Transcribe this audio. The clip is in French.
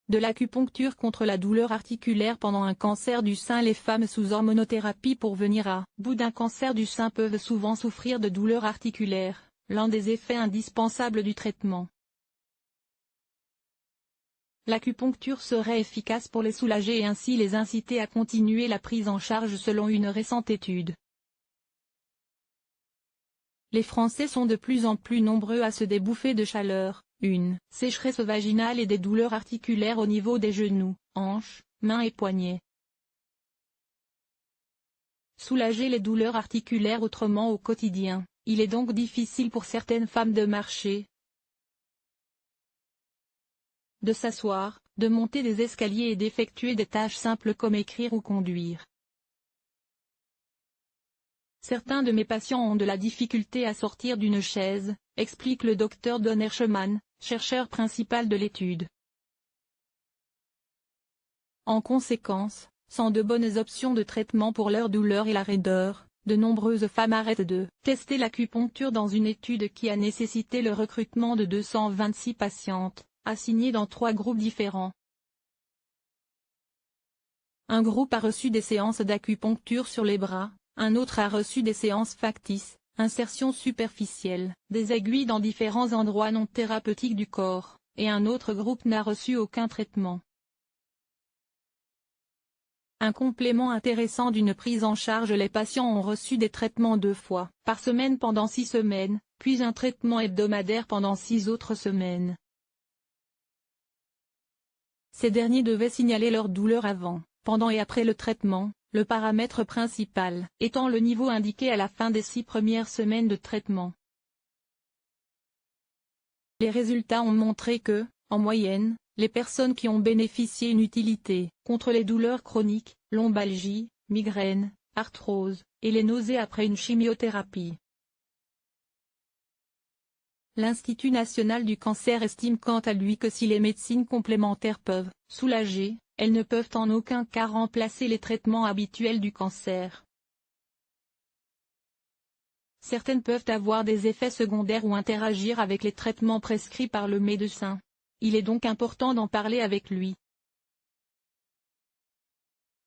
De l'acupuncture contre la douleur articulaire pendant un cancer du sein. Les femmes sous hormonothérapie pour venir à bout d'un cancer du sein peuvent souvent souffrir de douleurs articulaires, l'un des effets indispensables du traitement. L'acupuncture serait efficace pour les soulager et ainsi les inciter à continuer la prise en charge selon une récente étude. Les Français sont de plus en plus nombreux à se débouffer de chaleur, une sécheresse vaginale et des douleurs articulaires au niveau des genoux, hanches, mains et poignets. Soulager les douleurs articulaires autrement au quotidien, il est donc difficile pour certaines femmes de marcher, de s'asseoir, de monter des escaliers et d'effectuer des tâches simples comme écrire ou conduire. Certains de mes patients ont de la difficulté à sortir d'une chaise, explique le Dr Don Hershman, chercheur principal de l'étude. En conséquence, sans de bonnes options de traitement pour leur douleur et la raideur, de nombreuses femmes arrêtent de tester l'acupuncture dans une étude qui a nécessité le recrutement de 226 patientes, assignées dans 3 groupes différents. Un groupe a reçu des séances d'acupuncture sur les bras, un autre a reçu des séances factices, insertion superficielle, des aiguilles dans différents endroits non thérapeutiques du corps, et un autre groupe n'a reçu aucun traitement. Un complément intéressant d'une prise en charge. Les patients ont reçu des traitements 2 fois par semaine pendant 6 semaines, puis un traitement hebdomadaire pendant 6 autres semaines. Ces derniers devaient signaler leur douleur avant, pendant et après le traitement, le paramètre principal étant le niveau indiqué à la fin des 6 premières semaines de traitement. Les résultats ont montré que, en moyenne, les personnes qui ont bénéficié d'une utilité contre les douleurs chroniques, lombalgie, migraine, arthrose, et les nausées après une chimiothérapie. L'Institut national du cancer estime quant à lui que si les médecines complémentaires peuvent soulager, elles ne peuvent en aucun cas remplacer les traitements habituels du cancer. Certaines peuvent avoir des effets secondaires ou interagir avec les traitements prescrits par le médecin. Il est donc important d'en parler avec lui.